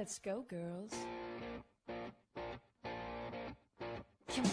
Let's go, girls. Come on.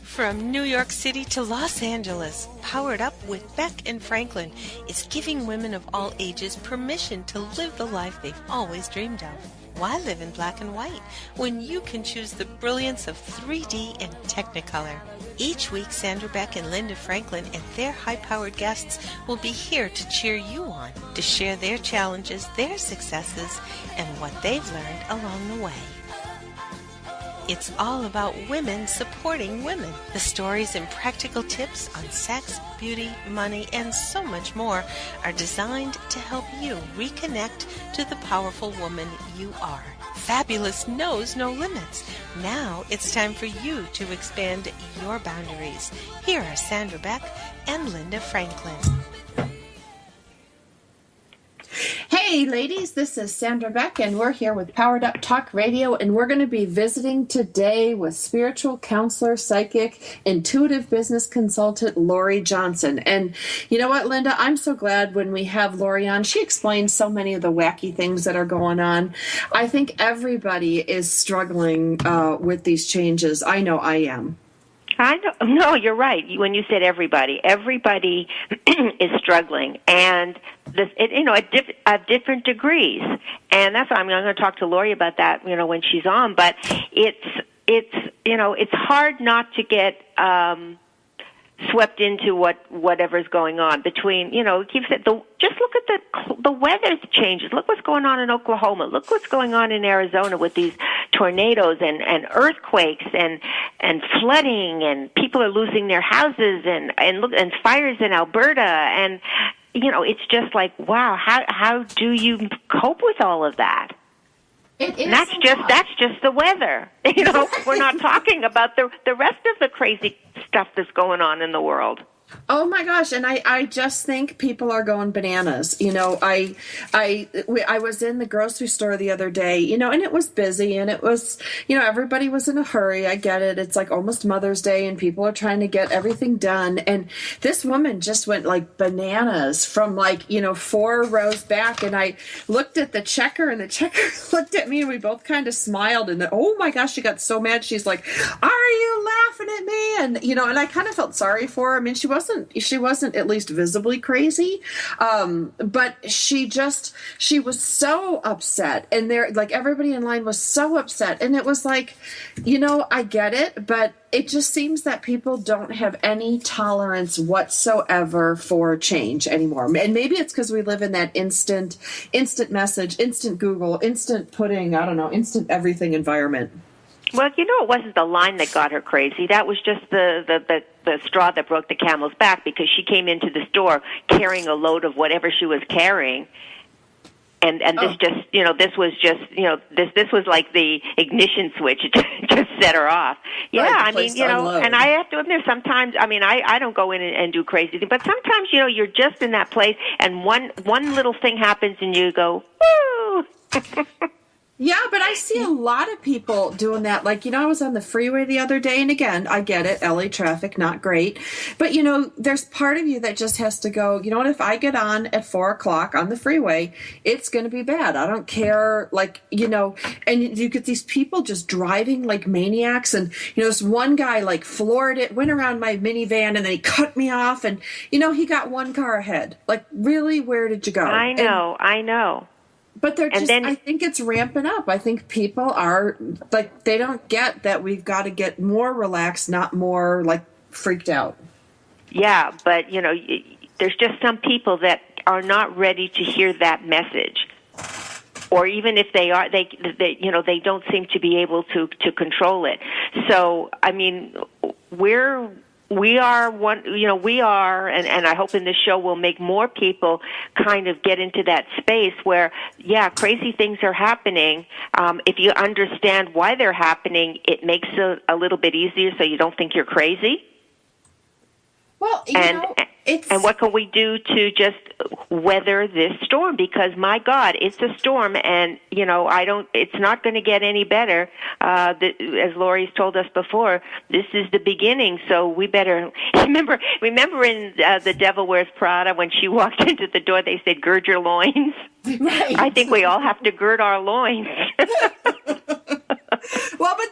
From New York City to Los Angeles, Powered Up with Beck and Franklin is giving women of all ages permission to live the life they've always dreamed of. Why live in black and white when you can choose the brilliance of 3D and Technicolor? Each week, Sandra, Beck, and Linda Franklin and their high-powered guests will be here to cheer you on, to share their challenges, their successes, and what they've learned along the way. It's all about women supporting women. The stories and practical tips on sex, beauty, money, and so much more are designed to help you reconnect to the powerful woman you are. Fabulous knows no limits. Now it's time for you to expand your boundaries. Here are Sandra Beck and Linda Franklin. Hey ladies, this is Sandra Beck and we're here with Powered Up Talk Radio, and we're going to be visiting today with spiritual counselor, psychic, intuitive business consultant Laurie Johnson. And you know what, Linda, I'm so glad when we have Laurie on. She explains so many of the wacky things that are going on. I think everybody is struggling with these changes. I know I am. I know. No, you're right. When you said everybody is struggling, and this, at different degrees. And that's why I'm going to talk to Laurie about that, when she's on. But it's hard not to get swept into whatever's going on between, keeps it. Just look at the weather changes. Look what's going on in Oklahoma. Look what's going on in Arizona with these tornadoes and earthquakes and flooding, and people are losing their houses and fires in Alberta, and it's just like, wow, how do you cope with all of that? And that's just the weather. We're not talking about the rest of the crazy stuff that's going on in the world. Oh my gosh, and I just think people are going bananas. I was in the grocery store the other day, and it was busy, and it was, everybody was in a hurry. I get it. It's like almost Mother's Day and people are trying to get everything done. And this woman just went like bananas from 4 rows back. And I looked at the checker and the checker looked at me and we both kind of smiled. And then, oh my gosh, she got so mad. She's like, "Are you laughing at me?" And, and I kind of felt sorry for her. I mean, she wasn't at least visibly crazy, but she was so upset, and everybody in line was so upset, and it was like, I get it, but it just seems that people don't have any tolerance whatsoever for change anymore. And maybe it's because we live in that instant message, instant Google, instant pudding, instant everything environment. Well, it wasn't the line that got her crazy. That was just the straw that broke the camel's back, because she came into the store carrying a load of whatever she was carrying. And this was like the ignition switch. It just set her off. Yeah, right, and I have to admit, sometimes, I don't go in and do crazy things, but sometimes, you're just in that place and one little thing happens and you go, woo! Yeah, but I see a lot of people doing that. I was on the freeway the other day, and again, I get it, LA traffic, not great. But, there's part of you that just has to go, what, if I get on at 4 o'clock on the freeway, it's going to be bad. I don't care, and you get these people just driving like maniacs. And, this one guy, floored it, went around my minivan, and then he cut me off. And, he got one car ahead. Really, where did you go? I know. But I think it's ramping up. I think people are, they don't get that we've got to get more relaxed, not more, freaked out. Yeah, but, there's just some people that are not ready to hear that message. Or even if they are, they don't seem to be able to control it. So, we are one, and I hope in this show we'll make more people kind of get into that space where, yeah, crazy things are happening. If you understand why they're happening, it makes it a little bit easier so you don't think you're crazy. Well, And what can we do to just weather this storm? Because my God, it's a storm, and it's not going to get any better. As Laurie's told us before, this is the beginning. So we better remember in The Devil Wears Prada, when she walked into the door, they said, "Gird your loins." Right. I think we all have to gird our loins. Well, but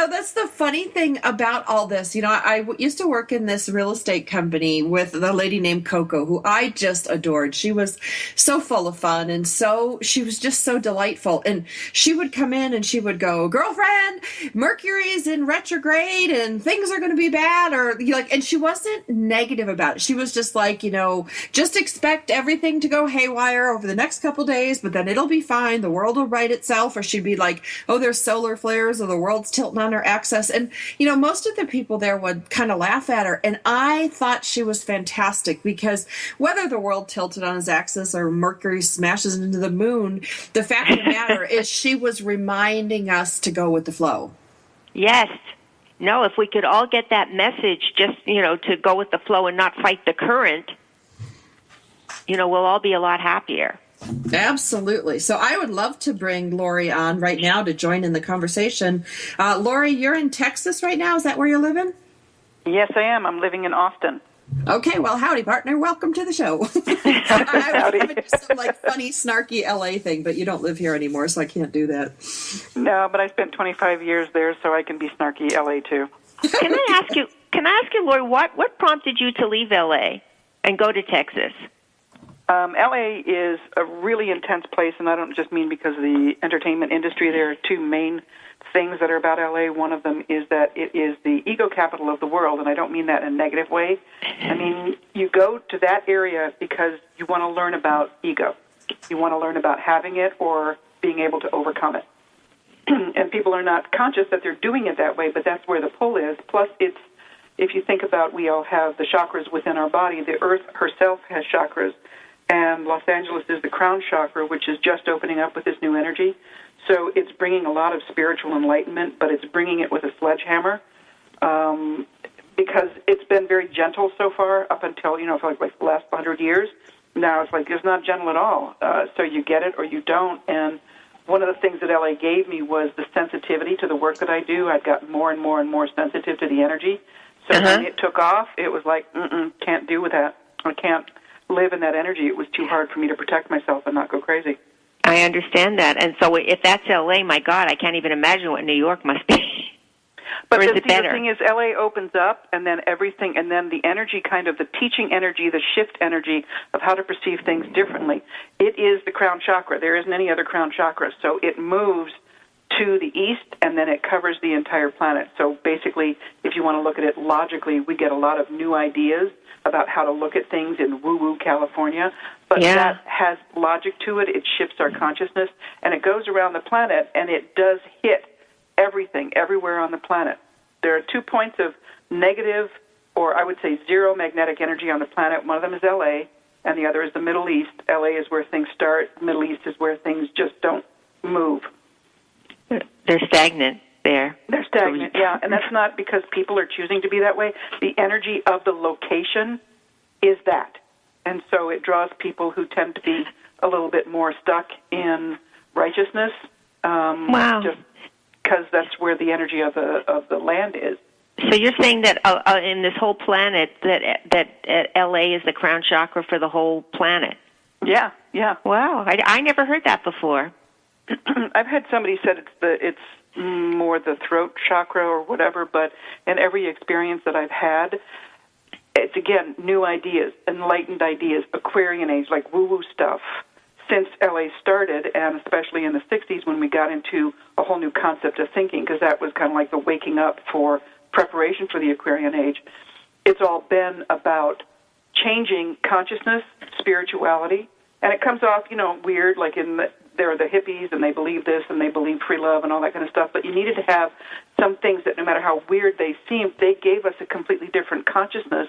that's the funny thing about all this. I used to work in this real estate company with a lady named Coco, who I just adored. She was so full of fun, and she was just so delightful. And she would come in and she would go, "Girlfriend, Mercury's in retrograde and things are going to be bad," and she wasn't negative about it. She was just like, just expect everything to go haywire over the next couple days, but then it'll be fine. The world will right itself. Or she'd be like, "Oh, there's solar flares, or the world's tilting on her axis." And, most of the people there would kind of laugh at her. And I thought she was fantastic, because whether the world tilted on his axis or Mercury smashes into the moon, the fact of the matter is she was reminding us to go with the flow. Yes. No, if we could all get that message, just, to go with the flow and not fight the current, we'll all be a lot happier. Absolutely. So I would love to bring Laurie on right now to join in the conversation. Laurie, you're in Texas right now. Is that where you're living? Yes, I am. I'm living in Austin. Okay. Well, howdy, partner. Welcome to the show. I was having some funny, snarky LA thing, but you don't live here anymore, so I can't do that. No, but I spent 25 years there, so I can be snarky LA too. Can I ask you, Laurie, what prompted you to leave LA and go to Texas? LA is a really intense place, and I don't just mean because of the entertainment industry. There are two main things that are about LA. One of them is that it is the ego capital of the world, and I don't mean that in a negative way. I mean, you go to that area because you want to learn about ego. You want to learn about having it or being able to overcome it. And people are not conscious that they're doing it that way, but that's where the pull is. Plus, if you think about, we all have the chakras within our body. The earth herself has chakras. And Los Angeles is the crown chakra, which is just opening up with this new energy. So it's bringing a lot of spiritual enlightenment, but it's bringing it with a sledgehammer, because it's been very gentle so far up until, for like the last 100 years. Now it's not gentle at all. So you get it or you don't. And one of the things that LA gave me was the sensitivity to the work that I do. I've gotten more and more and more sensitive to the energy. So when it took off, it was like, can't do with that. I can't live in that energy. It was too hard for me to protect myself and not go crazy. I understand that. And so if that's LA, my God, I can't even imagine what New York must be. But or is the it better? thing is, LA opens up, and then everything, and then the energy, kind of the teaching energy, the shift energy of how to perceive things differently. It is the crown chakra. There isn't any other crown chakra. So it moves to the east, and then it covers the entire planet. So basically, if you want to look at it logically, we get a lot of new ideas about how to look at things in woo-woo California, but that has logic to it. It shifts our consciousness, and it goes around the planet, and it does hit everything, everywhere on the planet. There are 2 points of negative, or I would say zero magnetic energy on the planet. One of them is LA, and the other is the Middle East. LA is where things start. The Middle East is where things just don't move. They're stagnant there. They're stagnant, yeah, and that's not because people are choosing to be that way. The energy of the location is that, and so it draws people who tend to be a little bit more stuck in righteousness. Just because that's where the energy of the land is. So you're saying that in this whole planet that LA is the crown chakra for the whole planet? Yeah. Wow, I never heard that before. I've had somebody said it's more the throat chakra or whatever, but in every experience that I've had, it's, again, new ideas, enlightened ideas, Aquarian age, like woo-woo stuff. Since LA started, and especially in the 60s when we got into a whole new concept of thinking, because that was kind of like the waking up for preparation for the Aquarian age, it's all been about changing consciousness, spirituality, and it comes off, weird, like there are the hippies, and they believe this, and they believe free love and all that kind of stuff, but you needed to have some things that no matter how weird they seemed, they gave us a completely different consciousness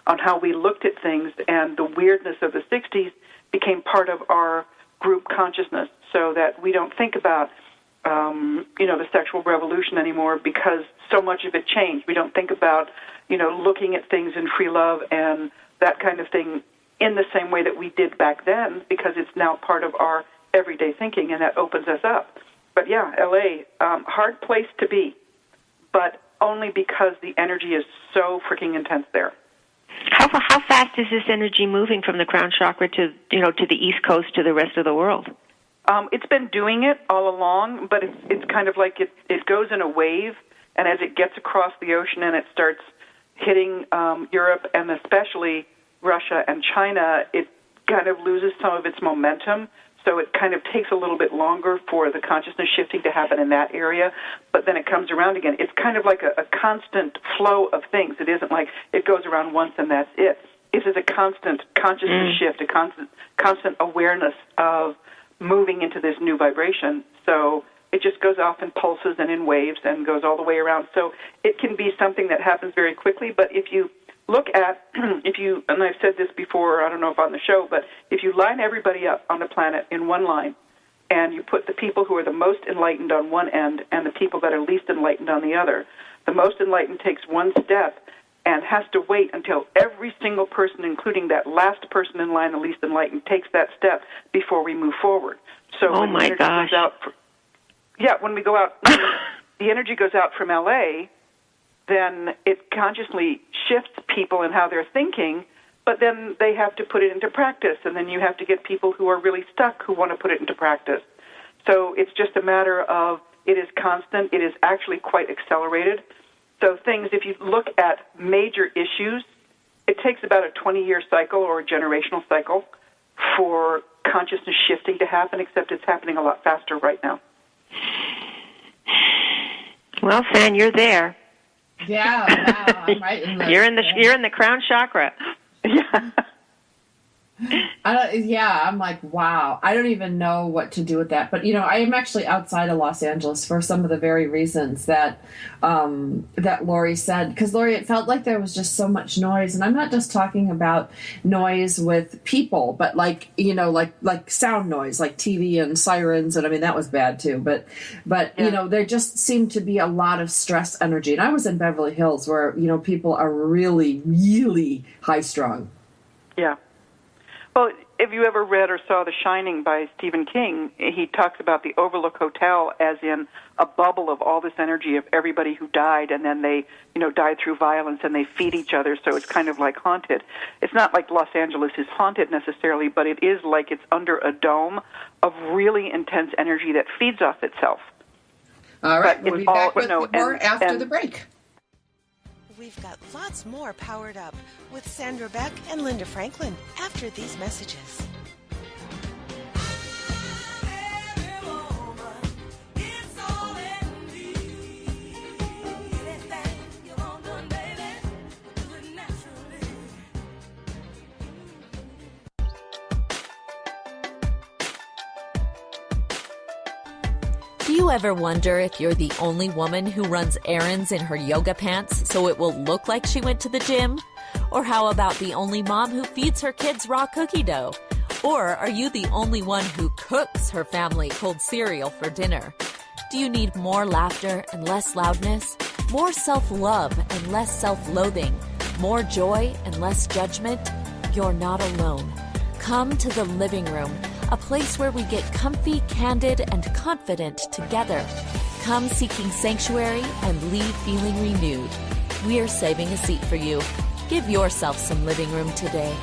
on how we looked at things, and the weirdness of the 60s became part of our group consciousness, so that we don't think about, the sexual revolution anymore because so much of it changed. We don't think about, looking at things in free love and that kind of thing in the same way that we did back then, because it's now part of our everyday thinking, and that opens us up. But yeah, LA, hard place to be, but only because the energy is so freaking intense there. How fast is this energy moving from the crown chakra to the East Coast to the rest of the world? It's been doing it all along, but it's kind of like it goes in a wave, and as it gets across the ocean and it starts hitting Europe and especially Russia and China, it kind of loses some of its momentum. So it kind of takes a little bit longer for the consciousness shifting to happen in that area, but then it comes around again. It's kind of like a constant flow of things. It isn't like it goes around once and that's it. It is a constant consciousness shift, a constant awareness of moving into this new vibration. So it just goes off in pulses and in waves and goes all the way around. So it can be something that happens very quickly, but if you look at, and I've said this before, I don't know if on the show, but if you line everybody up on the planet in one line, and you put the people who are the most enlightened on one end and the people that are least enlightened on the other, the most enlightened takes one step and has to wait until every single person, including that last person in line, the least enlightened, takes that step before we move forward. So oh my gosh. When we go out, the energy goes out from LA, then it consciously shifts people in how they're thinking, but then they have to put it into practice, and then you have to get people who are really stuck who want to put it into practice. So it's just a matter of, it is constant, it is actually quite accelerated. So things, if you look at major issues, it takes about a 20-year cycle or a generational cycle for consciousness shifting to happen, except it's happening a lot faster right now. Well, San, you're there. Yeah, wow, I'm right in the... You're in the crown chakra. Yeah. I'm like, wow. I don't even know what to do with that. But, I am actually outside of Los Angeles for some of the very reasons that that Laurie said. Because, Laurie, it felt like there was just so much noise. And I'm not just talking about noise with people, but like sound noise, like TV and sirens. And, I mean, that was bad, too. But yeah. There just seemed to be a lot of stress energy. And I was in Beverly Hills where, people are really, really high-strung. Yeah. Well, if you ever read or saw The Shining by Stephen King, he talks about the Overlook Hotel as in a bubble of all this energy of everybody who died, and then they, died through violence, and they feed each other, so it's kind of like haunted. It's not like Los Angeles is haunted necessarily, but it is like it's under a dome of really intense energy that feeds off itself. All right, we'll be back with more after the break. We've got lots more Powered Up with Sandra Beck and Linda Franklin after these messages. Do you ever wonder if you're the only woman who runs errands in her yoga pants so it will look like she went to the gym? Or how about the only mom who feeds her kids raw cookie dough? Or are you the only one who cooks her family cold cereal for dinner? Do you need more laughter and less loudness? More self-love and less self-loathing? More joy and less judgment? You're not alone. Come to the living room, a place where we get comfy, candid, and confident together. Come seeking sanctuary and leave feeling renewed. We're saving a seat for you. Give yourself some living room today.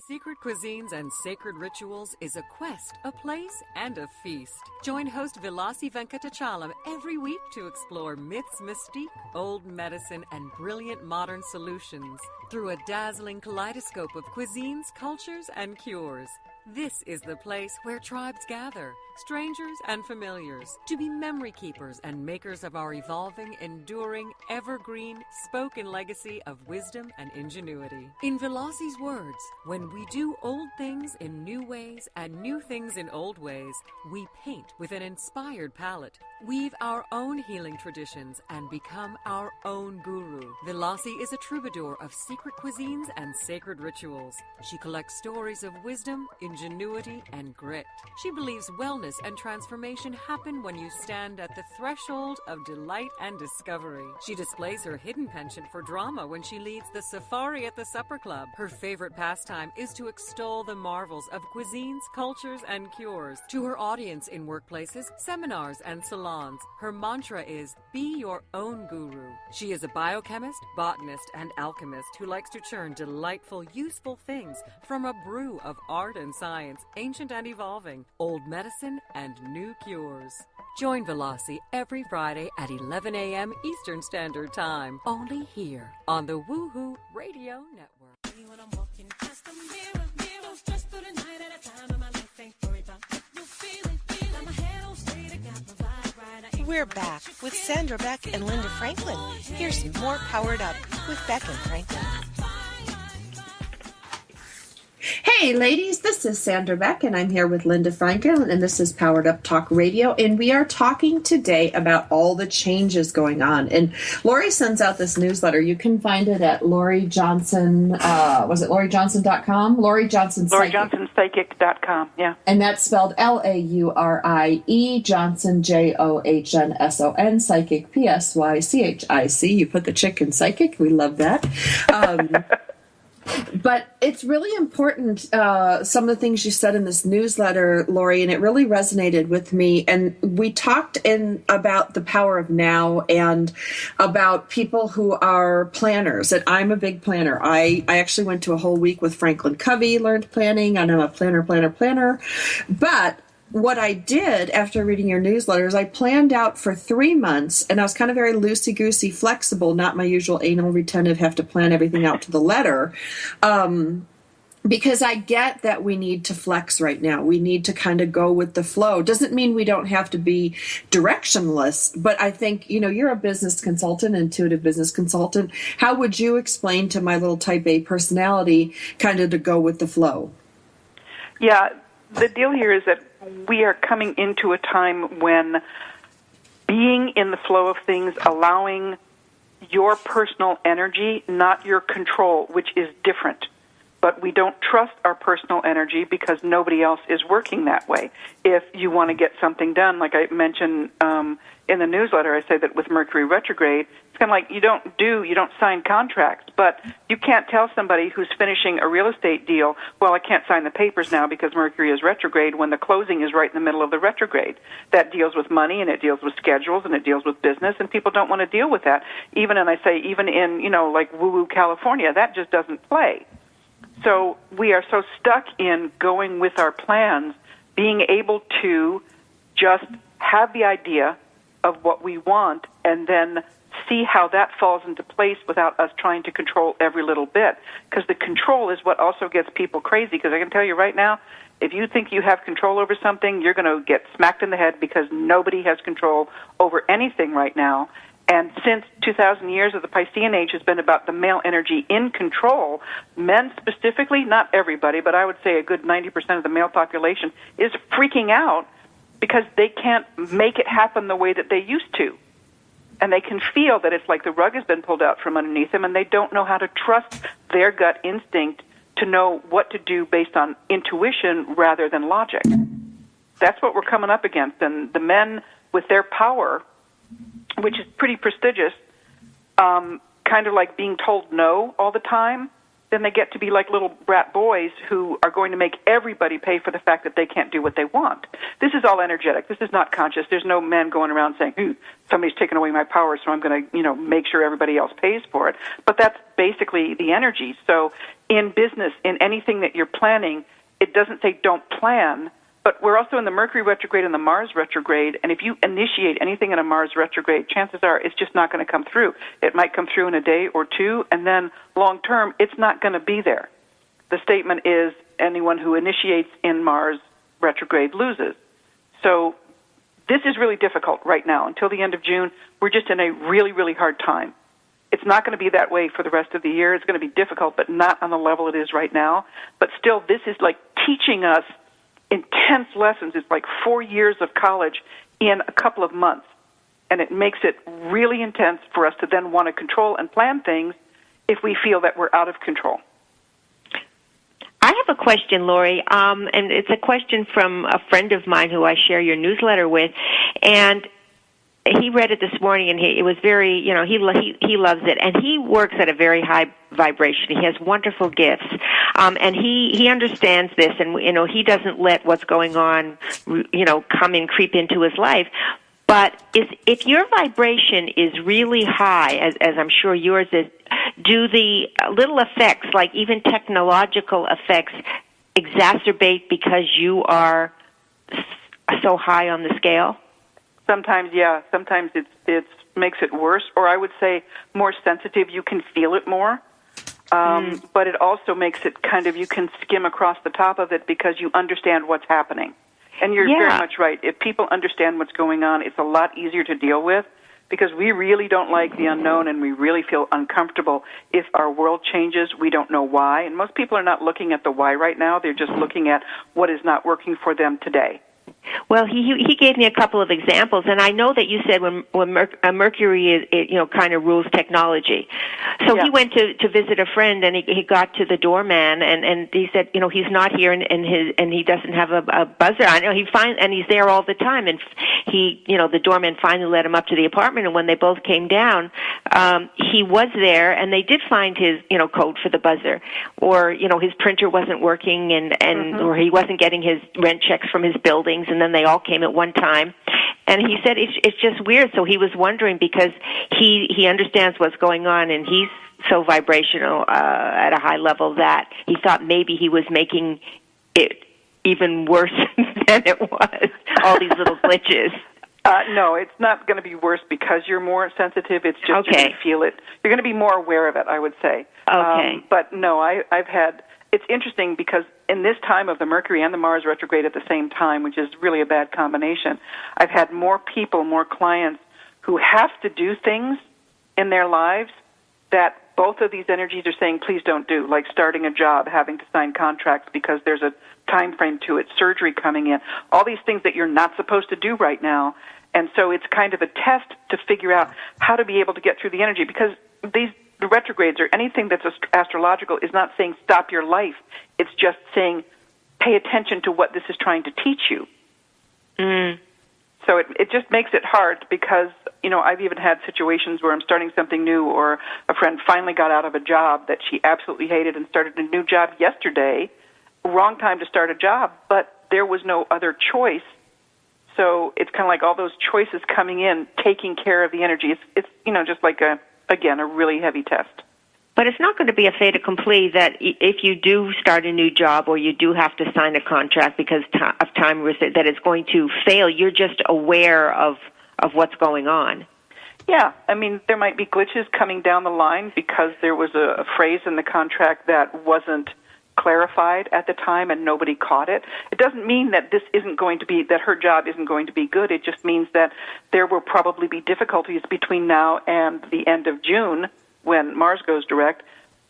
Secret Cuisines and Sacred Rituals is a quest, a place, and a feast. Join host Vilasi Venkatachalam every week to explore myths, mystique, old medicine, and brilliant modern solutions through a dazzling kaleidoscope of cuisines, cultures, and cures. This is the place where tribes gather, strangers and familiars, to be memory keepers and makers of our evolving, enduring, evergreen, spoken legacy of wisdom and ingenuity. In Velasi's words, when we do old things in new ways and new things in old ways, we paint with an inspired palette, weave our own healing traditions, and become our own guru. Vilasi is a troubadour of secret cuisines and sacred rituals. She collects stories of wisdom, ingenuity, and grit. She believes wellness wellness and transformation happen when you stand at the threshold of delight and discovery. She displays her hidden penchant for drama when she leads the Safari at the Supper Club. Her favorite pastime is to extol the marvels of cuisines, cultures, and cures. To her audience in workplaces, seminars, and salons, her mantra is, be your own guru. She is a biochemist, botanist, and alchemist who likes to churn delightful, useful things from a brew of art and science, ancient and evolving, old medicine and new cures. Join Velocity every Friday at 11 a.m. Eastern Standard Time, only here on the Woohoo Radio Network. We're back with Sandra, Beck, and Linda Franklin. Here's more Powered Up with Beck and Franklin. Hey, ladies, this is Sandra Beck, and I'm here with Linda Franklin, and this is Powered Up Talk Radio, and we are talking today about all the changes going on. And Laurie sends out this newsletter. You can find it at Laurie Johnson, was it LaurieJohnson.com? Laurie Johnson Psychic. LaurieJohnsonPsychic.com, yeah. And that's spelled Laurie Johnson, Johnson, Psychic, Psychic. You put the chick in psychic. We love that. But it's really important, some of the things you said in this newsletter, Laurie, and it really resonated with me. And we talked about the power of now and about people who are planners. And I'm a big planner. I actually went to a whole week with Franklin Covey, learned planning, and I'm a planner. But what I did after reading your newsletter is I planned out for 3 months, and I was kind of very loosey-goosey, flexible, not my usual anal retentive, have to plan everything out to the letter, because I get that we need to flex right now. We need to kind of go with the flow. Doesn't mean we don't have to be directionless, but I think, you're a business consultant, intuitive business consultant. How would you explain to my little type A personality kind of to go with the flow? Yeah, the deal here is that we are coming into a time when being in the flow of things, allowing your personal energy, not your control, which is different. But we don't trust our personal energy because nobody else is working that way. If you want to get something done, like I mentioned in the newsletter, I say that with Mercury retrograde, it's kind of like you don't sign contracts, but you can't tell somebody who's finishing a real estate deal, well, I can't sign the papers now because Mercury is retrograde when the closing is right in the middle of the retrograde. That deals with money, and it deals with schedules, and it deals with business, and people don't want to deal with that. Even in, like woo-woo California, that just doesn't play. So we are so stuck in going with our plans, being able to just have the idea of what we want and then see how that falls into place without us trying to control every little bit. Because the control is what also gets people crazy. Because I can tell you right now, if you think you have control over something, you're going to get smacked in the head because nobody has control over anything right now. And since 2,000 years of the Piscean Age has been about the male energy in control, men specifically, not everybody, but I would say a good 90% of the male population is freaking out because they can't make it happen the way that they used to. And they can feel that it's like the rug has been pulled out from underneath them, and they don't know how to trust their gut instinct to know what to do based on intuition rather than logic. That's what we're coming up against. And the men with their power, which is pretty prestigious, kind of like being told no all the time, then they get to be like little brat boys who are going to make everybody pay for the fact that they can't do what they want. This is all energetic. This is not conscious. There's no man going around saying, ooh, somebody's taken away my power, so I'm going to, make sure everybody else pays for it. But that's basically the energy. So in business, in anything that you're planning, it doesn't say don't plan, but we're also in the Mercury retrograde and the Mars retrograde, and if you initiate anything in a Mars retrograde, chances are it's just not going to come through. It might come through in a day or two, and then long term, it's not going to be there. The statement is anyone who initiates in Mars retrograde loses. So this is really difficult right now. Until the end of June, we're just in a really, really hard time. It's not going to be that way for the rest of the year. It's going to be difficult, but not on the level it is right now. But still, this is like teaching us intense lessons. It's like 4 years of college in a couple of months. And it makes it really intense for us to then want to control and plan things if we feel that we're out of control. I have a question, Laurie, and it's a question from a friend of mine who I share your newsletter with, and he read it this morning, and it was very, he loves it, and he works at a very high vibration. He has wonderful gifts, and he understands this, and he doesn't let what's going on, come and creep into his life. But if your vibration is really high, as I'm sure yours is, do the little effects, like even technological effects, exacerbate because you are so high on the scale? Sometimes, yeah. Sometimes it makes it worse, or I would say more sensitive. You can feel it more. But it also makes it kind of, you can skim across the top of it because you understand what's happening. And you're very much right. If people understand what's going on, it's a lot easier to deal with, because we really don't like the unknown, and we really feel uncomfortable if our world changes. We don't know why. And most people are not looking at the why right now. They're just looking at what is not working for them today. Well, he gave me a couple of examples, and I know that you said when Mercury kind of rules technology. So he went to visit a friend, and he got to the doorman, and he said, he's not here, and he doesn't have a buzzer. I know and he's there all the time, and the doorman finally let him up to the apartment, and when they both came down, he was there, and they did find his code for the buzzer, or his printer wasn't working, and or he wasn't getting his rent checks from his buildings. And then they all came at one time. And he said it's just weird. So he was wondering, because he understands what's going on, and he's so vibrational at a high level that he thought maybe he was making it even worse than it was, all these little glitches. No, it's not going to be worse because you're more sensitive. It's just you're going to feel it. You're going to be more aware of it, I would say. Okay. But no, I've had... It's interesting because in this time of the Mercury and the Mars retrograde at the same time, which is really a bad combination, I've had more people, more clients who have to do things in their lives that both of these energies are saying, please don't do, like starting a job, having to sign contracts because there's a time frame to it, surgery coming in, all these things that you're not supposed to do right now. And so it's kind of a test to figure out how to be able to get through the energy, because the retrogrades or anything that's astrological is not saying stop your life. It's just saying pay attention to what this is trying to teach you. So it just makes it hard because, I've even had situations where I'm starting something new, or a friend finally got out of a job that she absolutely hated and started a new job yesterday. Wrong time to start a job, but there was no other choice. So it's kind of like all those choices coming in, taking care of the energy. It's just like a really heavy test. But it's not going to be a fait accompli that if you do start a new job or you do have to sign a contract because of time, that it's going to fail. You're just aware of what's going on. Yeah, I mean, there might be glitches coming down the line because there was a phrase in the contract that wasn't clarified at the time and nobody caught it. It doesn't mean that this isn't going to be, that her job isn't going to be good. It just means that there will probably be difficulties between now and the end of June when Mars goes direct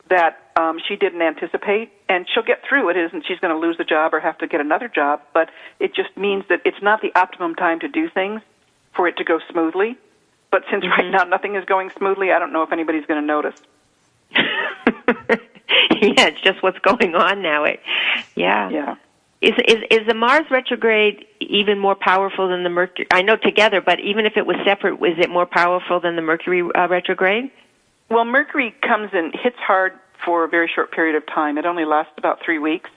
that she didn't anticipate, and she'll get through it. It isn't she's going to lose the job or have to get another job, but it just means that it's not the optimum time to do things for it to go smoothly. But since right now nothing is going smoothly, I don't know if anybody's going to notice. Yeah, it's just what's going on now. Yeah. Is the Mars retrograde even more powerful than the Mercury? I know together, but even if it was separate, is it more powerful than the Mercury retrograde? Well, Mercury comes and hits hard for a very short period of time. It only lasts about 3 weeks.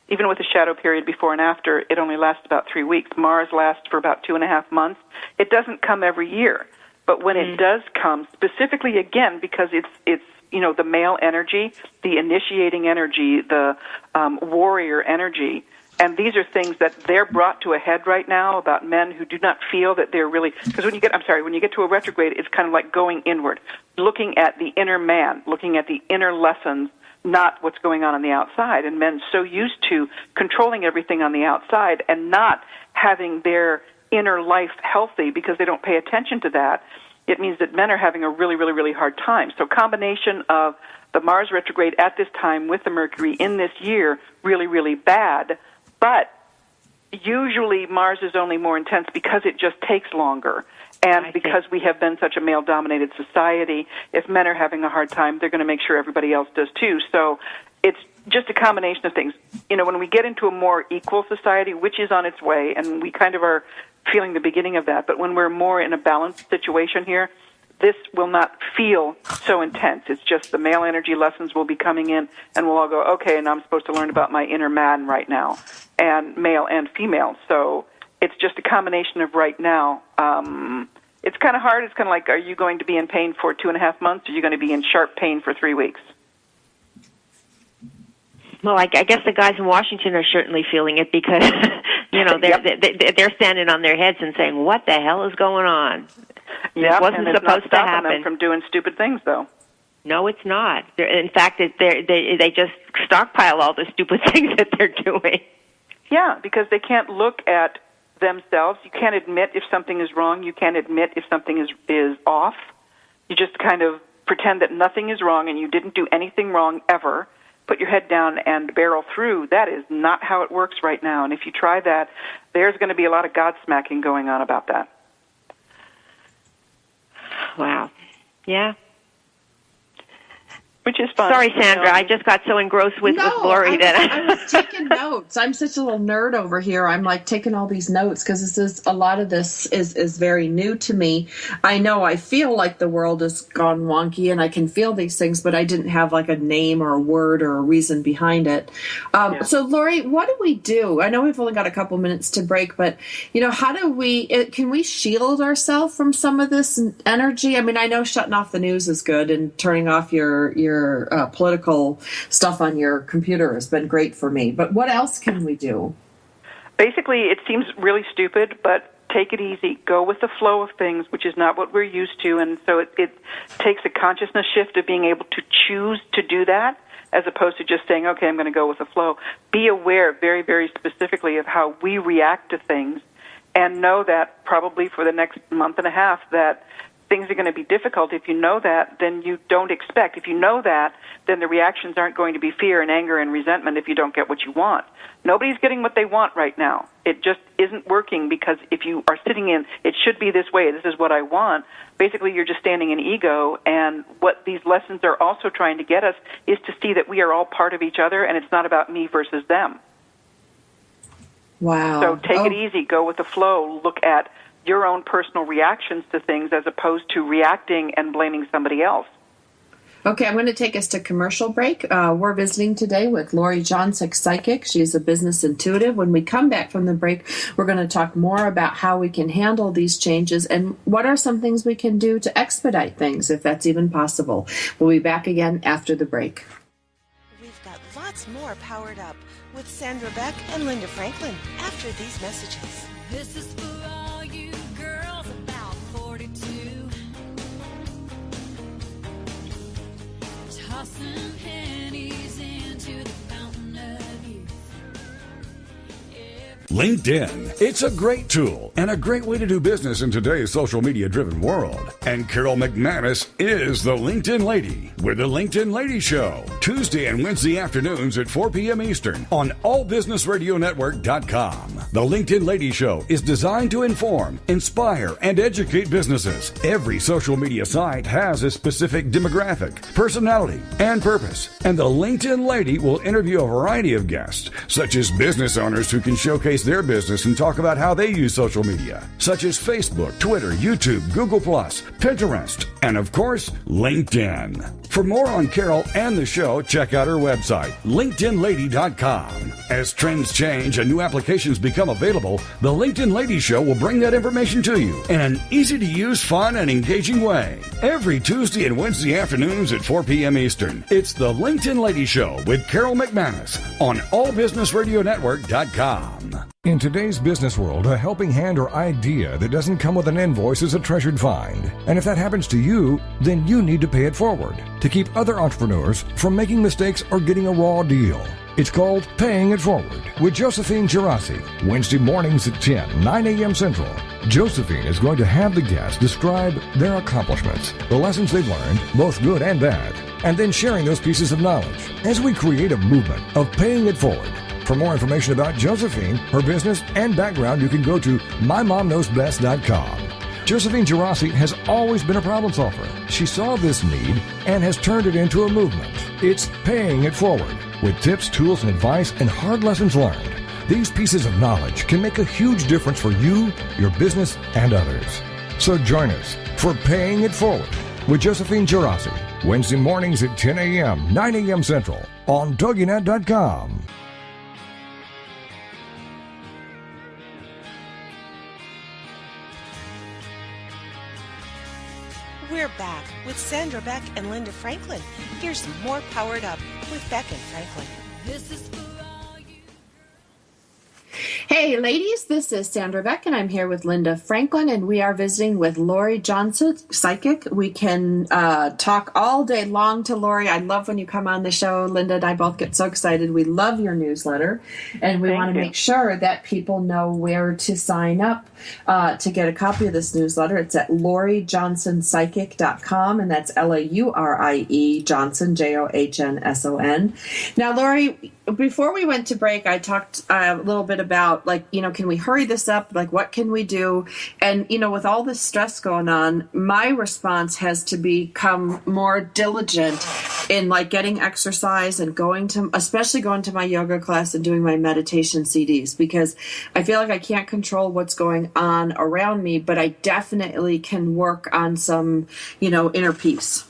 Even with the shadow period before and after, it only lasts about 3 weeks. Mars lasts for about 2.5 months. It doesn't come every year, but when it does come, specifically again because it's the male energy, the initiating energy, the warrior energy. And these are things that they're brought to a head right now about men who do not feel that they're really, because when you get to a retrograde, it's kind of like going inward, looking at the inner man, looking at the inner lessons, not what's going on the outside. And men so used to controlling everything on the outside and not having their inner life healthy because they don't pay attention to that. It means that men are having a really, really, really hard time. So combination of the Mars retrograde at this time with the Mercury in this year, really, really bad. But usually Mars is only more intense because it just takes longer. And because we have been such a male-dominated society, if men are having a hard time, they're going to make sure everybody else does too. So it's just a combination of things. You know, when we get into a more equal society, which is on its way, and we kind of are feeling the beginning of that, but when we're more in a balanced situation here, this will not feel so intense. It's just the male energy lessons will be coming in, and we'll all go, okay, and I'm supposed to learn about my inner man right now, and male and female. So it's just a combination of right now. It's kind of hard. It's kind of like, are you going to be in pain for 2.5 months, or are you going to be in sharp pain for 3 weeks? Well, I guess the guys in Washington are certainly feeling it because, you know, they're standing on their heads and saying, what the hell is going on? Yeah, it wasn't supposed to happen. Them from doing stupid things, though. No, it's not. In fact, they just stockpile all the stupid things that they're doing. Yeah, because they can't look at themselves. You can't admit if something is wrong. You can't admit if something is off. You just kind of pretend that nothing is wrong and you didn't do anything wrong ever. Put your head down and barrel through. That is not how it works right now. And if you try that, there's going to be a lot of God-smacking going on about that. Wow. Yeah. Which is fun. Sorry, Sandra. I just got so engrossed with Laurie that I was taking notes. I'm such a little nerd over here. I'm like taking all these notes because a lot of this is very new to me. I know I feel like the world has gone wonky and I can feel these things, but I didn't have like a name or a word or a reason behind it. So, Laurie, what do we do? I know we've only got a couple minutes to break, but you know, how do can we shield ourselves from some of this energy? I mean, I know shutting off the news is good and turning off your political stuff on your computer has been great for me. But what else can we do? Basically, it seems really stupid, but take it easy. Go with the flow of things, which is not what we're used to. And so it takes a consciousness shift of being able to choose to do that as opposed to just saying, okay, I'm going to go with the flow. Be aware very, very specifically of how we react to things and know that probably for the next month and a half that things are going to be difficult. If you know that, then you don't expect. If you know that, then the reactions aren't going to be fear and anger and resentment if you don't get what you want. Nobody's getting what they want right now. It just isn't working because if you are sitting in, it should be this way, this is what I want, basically you're just standing in ego, and what these lessons are also trying to get us is to see that we are all part of each other and it's not about me versus them. Wow. So take it easy, go with the flow, look at your own personal reactions to things as opposed to reacting and blaming somebody else. Okay, I'm going to take us to commercial break. We're visiting today with Laurie Johnson, psychic. She's a business intuitive. When we come back from the break, we're going to talk more about how we can handle these changes and what are some things we can do to expedite things, if that's even possible. We'll be back again after the break. We've got lots more Powered Up with Sandra Beck and Linda Franklin after these messages. This is for all you girls about 42. Tossing pennies into the fountain of youth. LinkedIn. It's a great tool and a great way to do business in today's social media driven world. And Carol McManus is the LinkedIn Lady with the LinkedIn Lady Show. Tuesday and Wednesday afternoons at 4 p.m. Eastern on allbusinessradionetwork.com. The LinkedIn Lady Show is designed to inform, inspire, and educate businesses. Every social media site has a specific demographic, personality, and purpose. And the LinkedIn Lady will interview a variety of guests, such as business owners who can showcase their business and talk about how they use social media, such as Facebook, Twitter, YouTube, Google+, Pinterest, and of course, LinkedIn. For more on Carol and the show, check out her website, LinkedInLady.com. As trends change and new applications become available, the LinkedIn Lady Show will bring that information to you in an easy-to-use, fun, and engaging way. Every Tuesday and Wednesday afternoons at 4 p.m. Eastern, it's the LinkedIn Lady Show with Carol McManus on allbusinessradionetwork.com. In today's business world, a helping hand or idea that doesn't come with an invoice is a treasured find. And if that happens to you, then you need to pay it forward to keep other entrepreneurs from making mistakes or getting a raw deal. It's called Paying It Forward with Josephine Girassi, Wednesday mornings at 10, 9 a.m. Central. Josephine is going to have the guests describe their accomplishments, the lessons they've learned, both good and bad, and then sharing those pieces of knowledge as we create a movement of paying it forward. For more information about Josephine, her business, and background, you can go to mymomknowsbest.com. Josephine Girassi has always been a problem solver. She saw this need and has turned it into a movement. It's Paying It Forward, with tips, tools, and advice and hard lessons learned. These pieces of knowledge can make a huge difference for you, your business, and others. So join us for Paying It Forward with Josephine Girassi, Wednesday mornings at 10 a.m., 9 a.m. Central on TogiNet.com. We're back with Sandra, Beck, and Linda Franklin. Here's some more Powered Up with Beck and Franklin. This is for all you. Hey, ladies, this is Sandra Beck, and I'm here with Linda Franklin, and we are visiting with Laurie Johnson, psychic. We can talk all day long to Laurie. I love when you come on the show. Linda and I both get so excited. We love your newsletter, and we want to make sure that people know where to sign up to get a copy of this newsletter. It's at lauriejohnsonpsychic.com, and that's Laurie Johnson, Johnson. Now, Laurie, before we went to break, I talked a little bit about, can we hurry this up? Like, what can we do? And, with all this stress going on, my response has to become more diligent in, getting exercise and especially going to my yoga class and doing my meditation CDs, because I feel like I can't control what's going on around me, but I definitely can work on some, inner peace.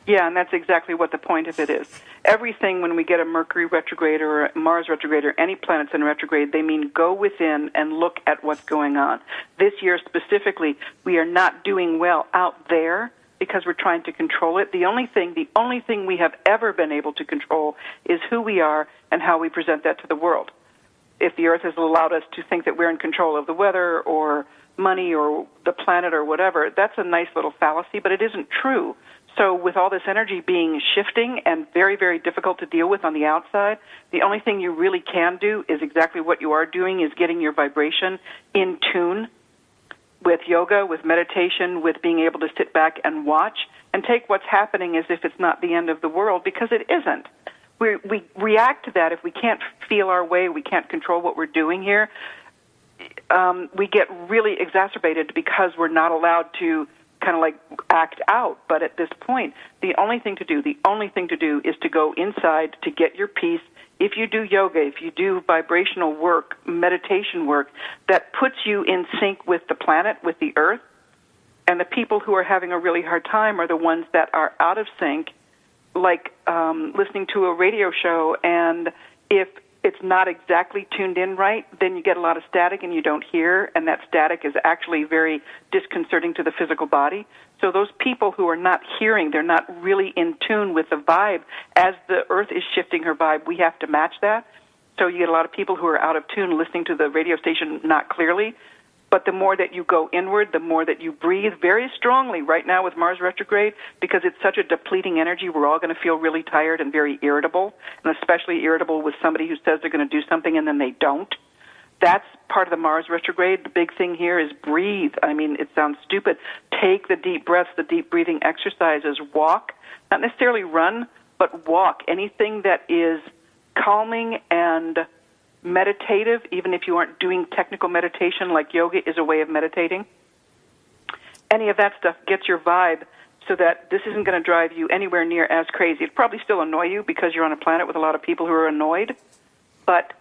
Yeah, and that's exactly what the point of it is. Everything, when we get a Mercury retrograde or a Mars retrograde or any planets in retrograde, they mean go within and look at what's going on. This year specifically, we are not doing well out there because we're trying to control it. The only thing we have ever been able to control is who we are and how we present that to the world. If the Earth has allowed us to think that we're in control of the weather or money or the planet or whatever, that's a nice little fallacy, but it isn't true. So with all this energy being shifting and very, very difficult to deal with on the outside, the only thing you really can do is exactly what you are doing, is getting your vibration in tune with yoga, with meditation, with being able to sit back and watch and take what's happening as if it's not the end of the world, because it isn't. We react to that. If we can't feel our way, we can't control what we're doing here, we get really exacerbated because we're not allowed to kind of act out. But at this point, the only thing to do is to go inside to get your peace. If you do yoga, if you do vibrational work, meditation work, that puts you in sync with the planet, with the Earth, and the people who are having a really hard time are the ones that are out of sync, listening to a radio show, and if it's not exactly tuned in right, then you get a lot of static and you don't hear, and that static is actually very disconcerting to the physical body. So those people who are not hearing, they're not really in tune with the vibe. As the Earth is shifting her vibe, we have to match that. So you get a lot of people who are out of tune, listening to the radio station not clearly. But the more that you go inward, the more that you breathe very strongly right now with Mars retrograde, because it's such a depleting energy, we're all going to feel really tired and very irritable, and especially irritable with somebody who says they're going to do something and then they don't. That's part of the Mars retrograde. The big thing here is breathe. I mean, it sounds stupid. Take the deep breaths, the deep breathing exercises. Walk, not necessarily run, but walk. Anything that is calming and meditative, even if you aren't doing technical meditation, like yoga is a way of meditating. Any of that stuff gets your vibe so that this isn't going to drive you anywhere near as crazy. It'll probably still annoy you because you're on a planet with a lot of people who are annoyed, but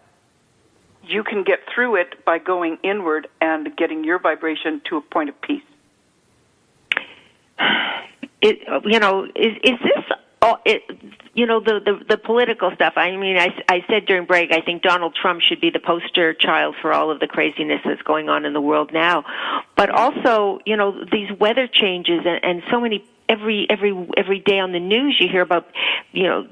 you can get through it by going inward and getting your vibration to a point of peace. Is this the political stuff? I mean, I said during break, I think Donald Trump should be the poster child for all of the craziness that's going on in the world now. But also, these weather changes and so many, every day on the news you hear about,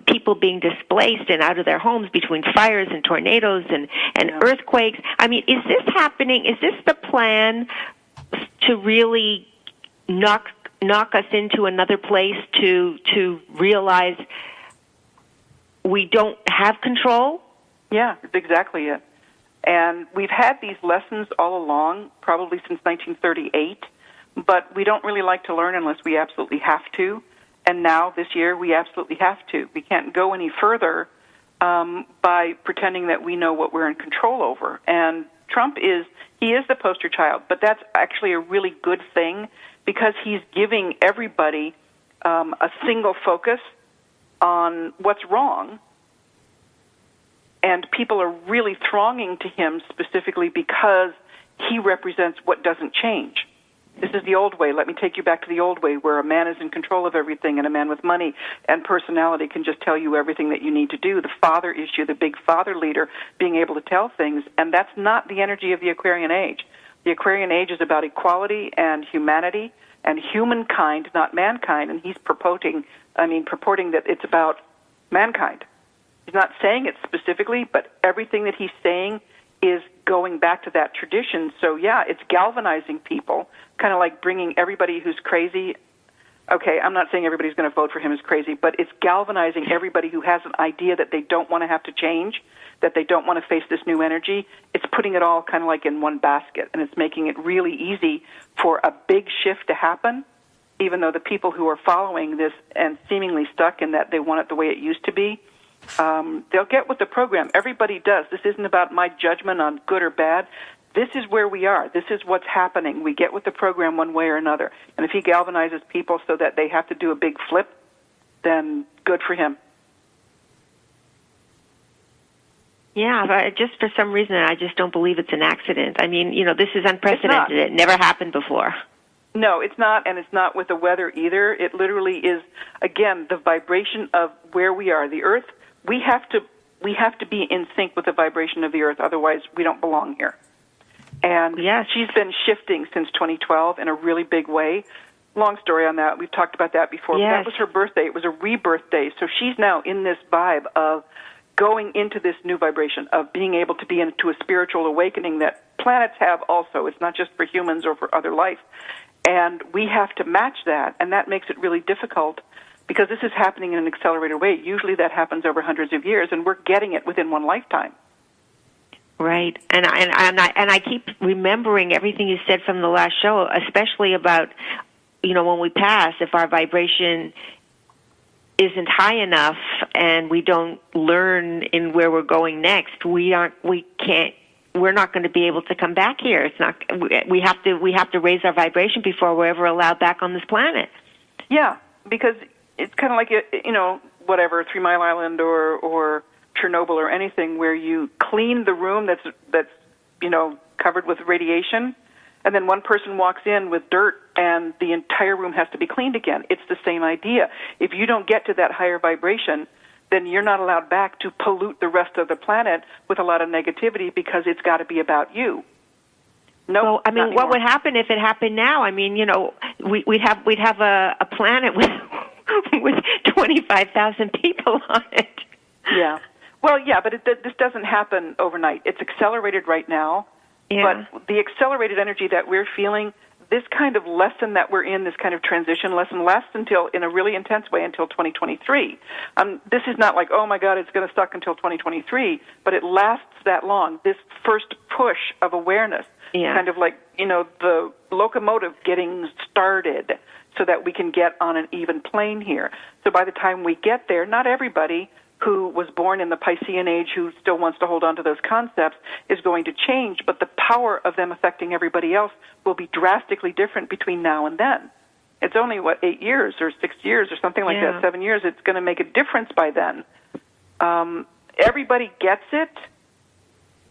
people being displaced and out of their homes between fires and tornadoes and earthquakes. I mean, is this happening? Is this the plan to really knock us into another place to realize we don't have control? Yeah, that's exactly it. And we've had these lessons all along, probably since 1938, but we don't really like to learn unless we absolutely have to. And now, this year, we absolutely have to. We can't go any further by pretending that we know what we're in control over. And Trump is the poster child, but that's actually a really good thing because he's giving everybody a single focus on what's wrong, and people are really thronging to him specifically because he represents what doesn't change. This is the old way. Let me take you back to the old way where a man is in control of everything and a man with money and personality can just tell you everything that you need to do. The father issue, the big father leader being able to tell things, and that's not the energy of the Aquarian Age. The Aquarian Age is about equality and humanity and humankind, not mankind, and he's purporting that it's about mankind. He's not saying it specifically, but everything that he's saying is going back to that tradition. So, yeah, it's galvanizing people, kind of like bringing everybody who's crazy. Okay, I'm not saying everybody's going to vote for him is crazy, but it's galvanizing everybody who has an idea that they don't want to have to change, that they don't want to face this new energy. It's putting it all kind of like in one basket, and it's making it really easy for a big shift to happen, even though the people who are following this and seemingly stuck in that they want it the way it used to be, they'll get with the program. Everybody does. This isn't about my judgment on good or bad. This is where we are. This is what's happening. We get with the program one way or another. And if he galvanizes people so that they have to do a big flip, then good for him. Yeah, but just for some reason, I just don't believe it's an accident. I mean, this is unprecedented. It never happened before. No, it's not, and it's not with the weather either. It literally is, again, the vibration of where we are. The Earth, we have to be in sync with the vibration of the Earth, otherwise we don't belong here. And she's been shifting since 2012 in a really big way. Long story on that. We've talked about that before. Yes. But that was her birthday. It was a rebirth day. So she's now in this vibe of going into this new vibration, of being able to be into a spiritual awakening that planets have also. It's not just for humans or for other life. And we have to match that, and that makes it really difficult because this is happening in an accelerated way. Usually that happens over hundreds of years, and we're getting it within one lifetime. Right, and I keep remembering everything you said from the last show, especially about, when we pass, if our vibration isn't high enough and we don't learn in where we're going next, we're not going to be able to come back here. It's not. We have to raise our vibration before we're ever allowed back on this planet. Yeah, because it's kind of like whatever 3 Mile Island or Chernobyl or anything where you clean the room that's covered with radiation, and then one person walks in with dirt and the entire room has to be cleaned again. It's the same idea. If you don't get to that higher vibration, then you're not allowed back to pollute the rest of the planet with a lot of negativity because it's got to be about you. No, well, what would happen if it happened now? I mean, we'd have a planet with 25,000 people on it. Yeah. Well, yeah, but this doesn't happen overnight. It's accelerated right now. Yeah. But the accelerated energy that we're feeling, this kind of lesson that we're in, this kind of transition lesson, lasts in a really intense way until 2023. This is not like, oh my God, it's going to suck until 2023, but it lasts that long. This first push of awareness, kind of like, the locomotive getting started so that we can get on an even plane here. So by the time we get there, not everybody who was born in the Piscean Age who still wants to hold on to those concepts is going to change, but the power of them affecting everybody else will be drastically different between now and then. It's only, 8 years or 6 years or something like that, 7 years. It's going to make a difference by then. Everybody gets it,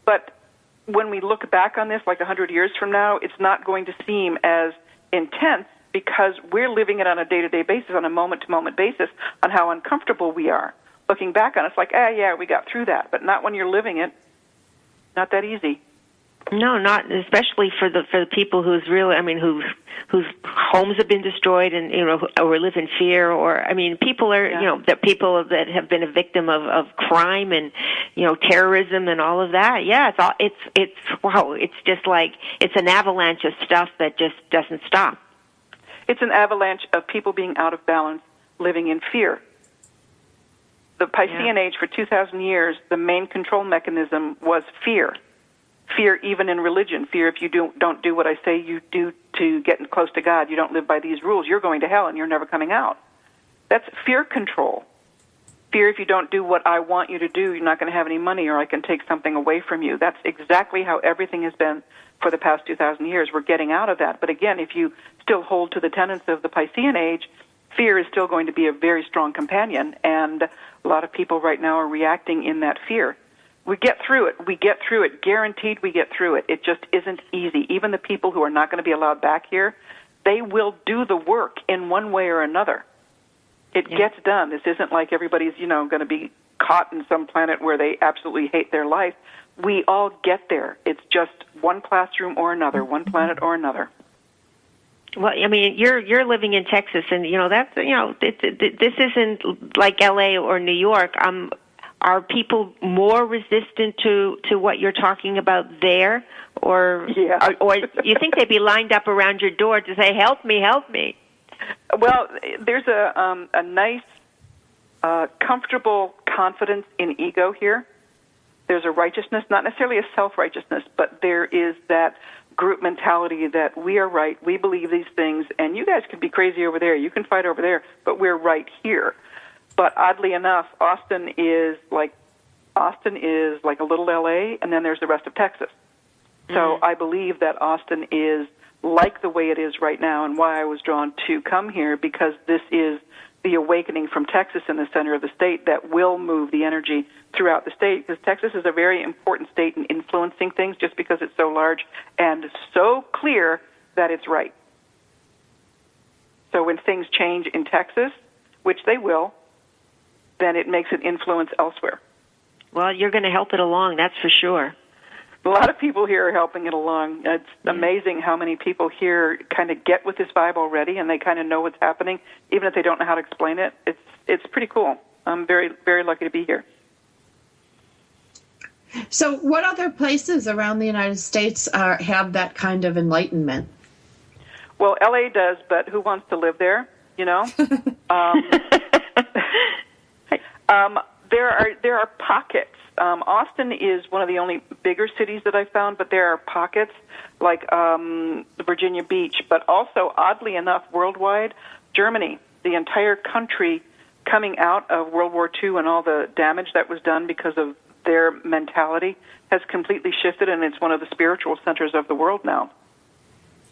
but when we look back on this like 100 years from now, it's not going to seem as intense because we're living it on a day-to-day basis, on a moment-to-moment basis, on how uncomfortable we are. Looking back on it, it's like, yeah, we got through that, but not when you're living it. Not that easy. No, not especially for the people whose homes have been destroyed and or live in fear, or people are that people that have been a victim of crime and terrorism and all of that. Yeah, it's just like it's an avalanche of stuff that just doesn't stop. It's an avalanche of people being out of balance, living in fear. The Piscean Age, for 2,000 years, the main control mechanism was fear. Fear even in religion. Fear if you don't do what I say you do to get close to God. You don't live by these rules. You're going to hell and you're never coming out. That's fear control. Fear if you don't do what I want you to do, you're not going to have any money, or I can take something away from you. That's exactly how everything has been for the past 2,000 years. We're getting out of that. But again, if you still hold to the tenets of the Piscean age, fear is still going to be a very strong companion, and a lot of people right now are reacting in that fear. We get through it. We get through it. Guaranteed we get through it. It just isn't easy. Even the people who are not going to be allowed back here, they will do the work in one way or another. It gets done. This isn't like everybody's, going to be caught in some planet where they absolutely hate their life. We all get there. It's just one classroom or another, one planet or another. Well, I mean, you're living in Texas, and that's this isn't like L.A. or New York. Are people more resistant to what you're talking about there, or you think they'd be lined up around your door to say, "Help me, help me"? Well, there's a nice, comfortable confidence in ego here. There's a righteousness, not necessarily a self-righteousness, but there is that group mentality that we are right, we believe these things, and you guys can be crazy over there, you can fight over there, but we're right here. But oddly enough, Austin is like a little L.A., and then there's the rest of Texas. So I believe that Austin is like the way it is right now, and why I was drawn to come here, because this is the awakening from Texas in the center of the state that will move the energy throughout the state, because Texas is a very important state in influencing things just because it's so large and so clear that it's right. So when things change in Texas, which they will, then it makes an influence elsewhere. Well, you're going to help it along, that's for sure. A lot of people here are helping it along. It's amazing how many people here kind of get with this vibe already, and they kind of know what's happening, even if they don't know how to explain it. It's pretty cool. I'm very, very lucky to be here. So what other places around the United States have that kind of enlightenment? Well, L.A. does, but who wants to live there, There are pockets. Austin is one of the only bigger cities that I found, but there are pockets like Virginia Beach, but also, oddly enough, worldwide, Germany, the entire country coming out of World War II and all the damage that was done because of their mentality has completely shifted, and it's one of the spiritual centers of the world now.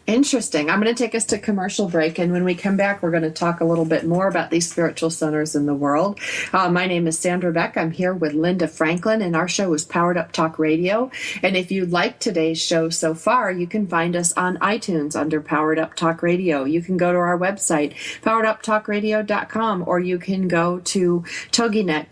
Interesting. I'm going to take us to commercial break, and when we come back, we're going to talk a little bit more about these spiritual centers in the world. My name is Sandra Beck. I'm here with Linda Franklin, and our show is Powered Up Talk Radio. And if you like today's show so far, you can find us on iTunes under Powered Up Talk Radio. You can go to our website, powereduptalkradio.com, or you can go to Toginet,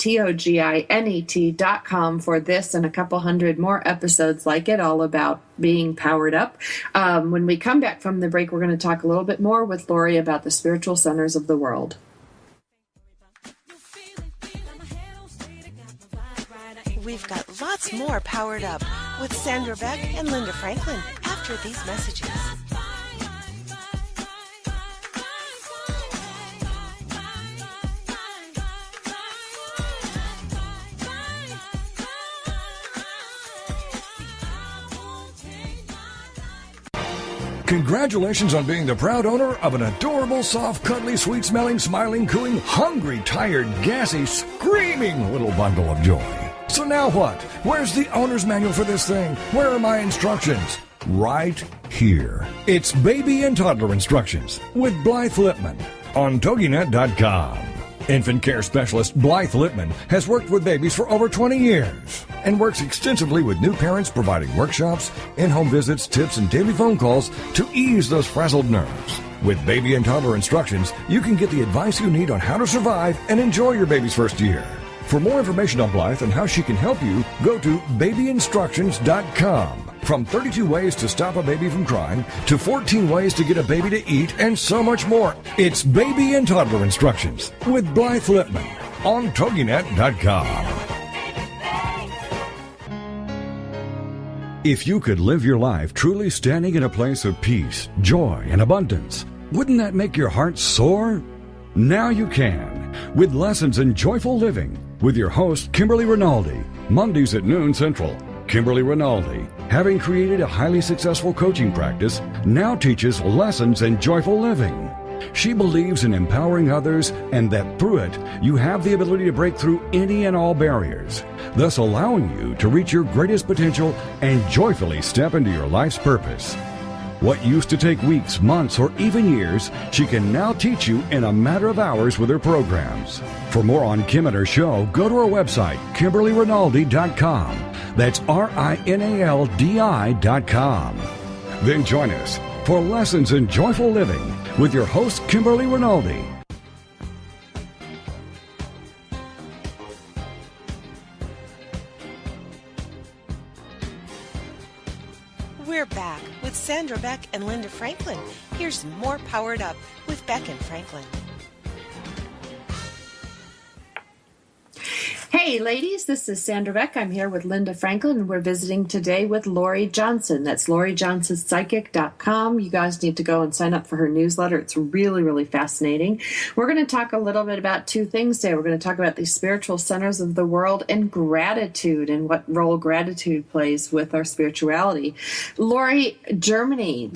TOGINET.com for this and a couple hundred more episodes like it, all about being powered up. When we come back from the break, we're going to talk a little bit more with Laurie about the spiritual centers of the world. We've got lots more Powered Up with Sandra Beck and Linda Franklin after these messages. Congratulations on being the proud owner of an adorable, soft, cuddly, sweet-smelling, smiling, cooing, hungry, tired, gassy, screaming little bundle of joy. So now what? Where's the owner's manual for this thing? Where are my instructions? Right here. It's Baby and Toddler Instructions with Blythe Lipman on Toginet.com. Infant care specialist Blythe Lipman has worked with babies for over 20 years and works extensively with new parents, providing workshops, in-home visits, tips, and daily phone calls to ease those frazzled nerves. With Baby and Toddler Instructions, you can get the advice you need on how to survive and enjoy your baby's first year. For more information on Blythe and how she can help you, go to babyinstructions.com. From 32 ways to stop a baby from crying, to 14 ways to get a baby to eat, and so much more. It's Baby and Toddler Instructions with Blythe Lipman on Toginet.com. If you could live your life truly standing in a place of peace, joy, and abundance, wouldn't that make your heart soar? Now you can, with Lessons in Joyful Living, with your host, Kimberly Rinaldi, Mondays at noon Central. Kimberly Rinaldi, having created a highly successful coaching practice, now teaches lessons in joyful living. She believes in empowering others and that through it, you have the ability to break through any and all barriers, thus allowing you to reach your greatest potential and joyfully step into your life's purpose. What used to take weeks, months, or even years, she can now teach you in a matter of hours with her programs. For more on Kim and her show, go to her website, KimberlyRinaldi.com. That's RINALDI.com. Then join us for Lessons in Joyful Living with your host, Kimberly Rinaldi. We're back with Sandra, Beck, and Linda Franklin. Here's more Powered Up with Beck and Franklin. Hey, ladies, this is Sandra Beck. I'm here with Linda Franklin, and we're visiting today with Laurie Johnson. That's LaurieJohnsonPsychic.com. You guys need to go and sign up for her newsletter. It's really, really fascinating. We're going to talk a little bit about two things today. We're going to talk about the spiritual centers of the world and gratitude and what role gratitude plays with our spirituality. Laurie, Germany,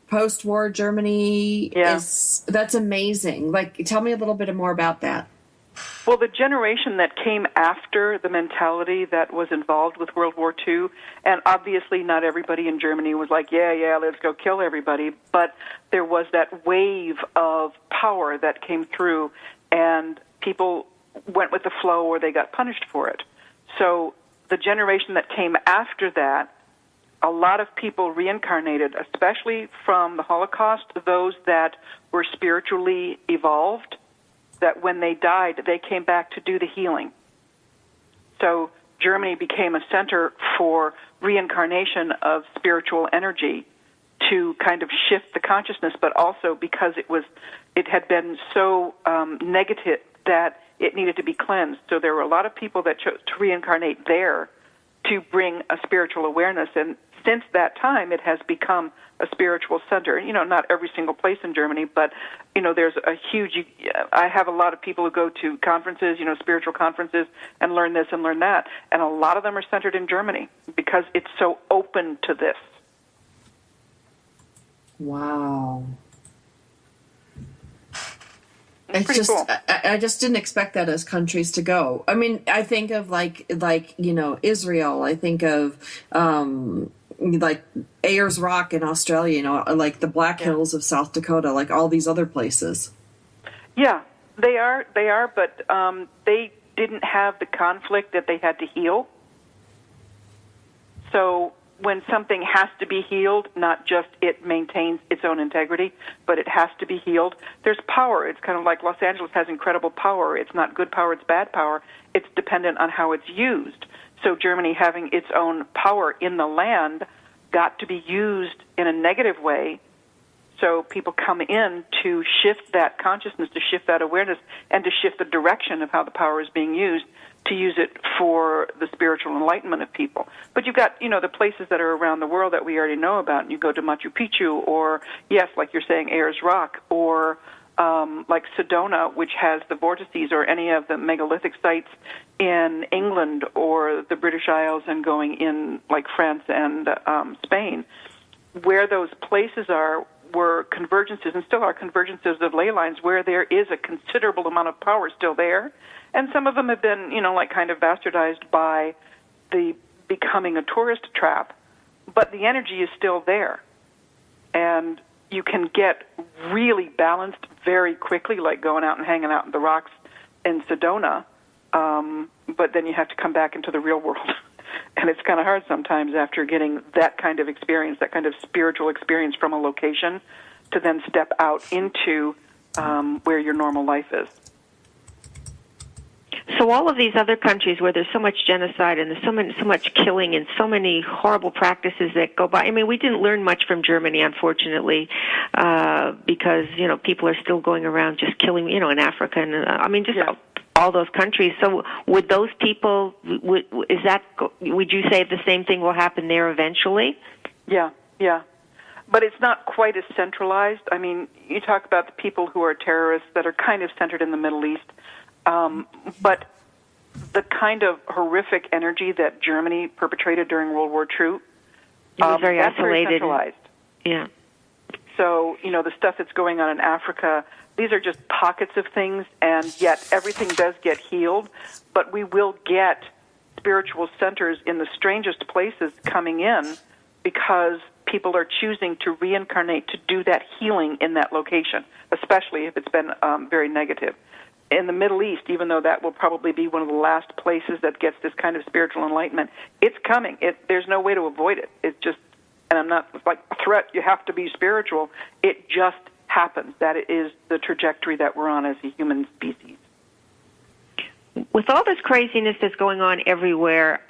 post-war Germany, that's amazing. Tell me a little bit more about that. Well, the generation that came after the mentality that was involved with World War II, and obviously not everybody in Germany was like, yeah, let's go kill everybody, but there was that wave of power that came through, and people went with the flow or they got punished for it. So the generation that came after that, a lot of people reincarnated, especially from the Holocaust, those that were spiritually evolved, that when they died, they came back to do the healing. So Germany became a center for reincarnation of spiritual energy to kind of shift the consciousness, but also because it had been so negative that it needed to be cleansed. So there were a lot of people that chose to reincarnate there to bring a spiritual awareness, and since that time, it has become a spiritual center. Not every single place in Germany, but, there's a huge... I have a lot of people who go to conferences, spiritual conferences, and learn this and learn that, and a lot of them are centered in Germany because it's so open to this. Wow. It's pretty cool. I just didn't expect that as countries to go. I mean, I think of Israel. I think of Ayers Rock in Australia, like the Black Hills of South Dakota, like all these other places. Yeah, they are, but they didn't have the conflict that they had to heal. So when something has to be healed, not just it maintains its own integrity, but it has to be healed, there's power. It's kind of like Los Angeles has incredible power. It's not good power, it's bad power. It's dependent on how it's used. So Germany, having its own power in the land, got to be used in a negative way. So people come in to shift that consciousness, to shift that awareness, and to shift the direction of how the power is being used, to use it for the spiritual enlightenment of people. But you've got, the places that are around the world that we already know about. And you go to Machu Picchu, or, yes, like you're saying, Ayers Rock, or like Sedona, which has the vortices, or any of the megalithic sites in England or the British Isles, and going in like France and Spain. Where those places were convergences, and still are convergences of ley lines, where there is a considerable amount of power still there. And some of them have been, kind of bastardized by the becoming a tourist trap, but the energy is still there. And you can get really balanced very quickly, like going out and hanging out in the rocks in Sedona, but then you have to come back into the real world. And it's kind of hard sometimes after getting that kind of experience, that kind of spiritual experience from a location, to then step out into where your normal life is. So all of these other countries where there's so much genocide and there's so much killing and so many horrible practices that go by. I mean, we didn't learn much from Germany, unfortunately, because people are still going around just killing. In Africa, and all those countries. So would those people? Would you say the same thing will happen there eventually? Yeah. But it's not quite as centralized. I mean, you talk about the people who are terrorists that are kind of centered in the Middle East. But the kind of horrific energy that Germany perpetrated during World War II, it was very that's isolated. Very centralized. Yeah. so, the stuff that's going on in Africa, these are just pockets of things, and yet everything does get healed, but we will get spiritual centers in the strangest places coming in because people are choosing to reincarnate to do that healing in that location, especially if it's been very negative. In the Middle East, even though that will probably be one of the last places that gets this kind of spiritual enlightenment, it's coming. There's no way to avoid it. It's just, and I'm not like a threat, you have to be spiritual. It just happens. That is the trajectory that we're on as a human species. With all this craziness that's going on everywhere,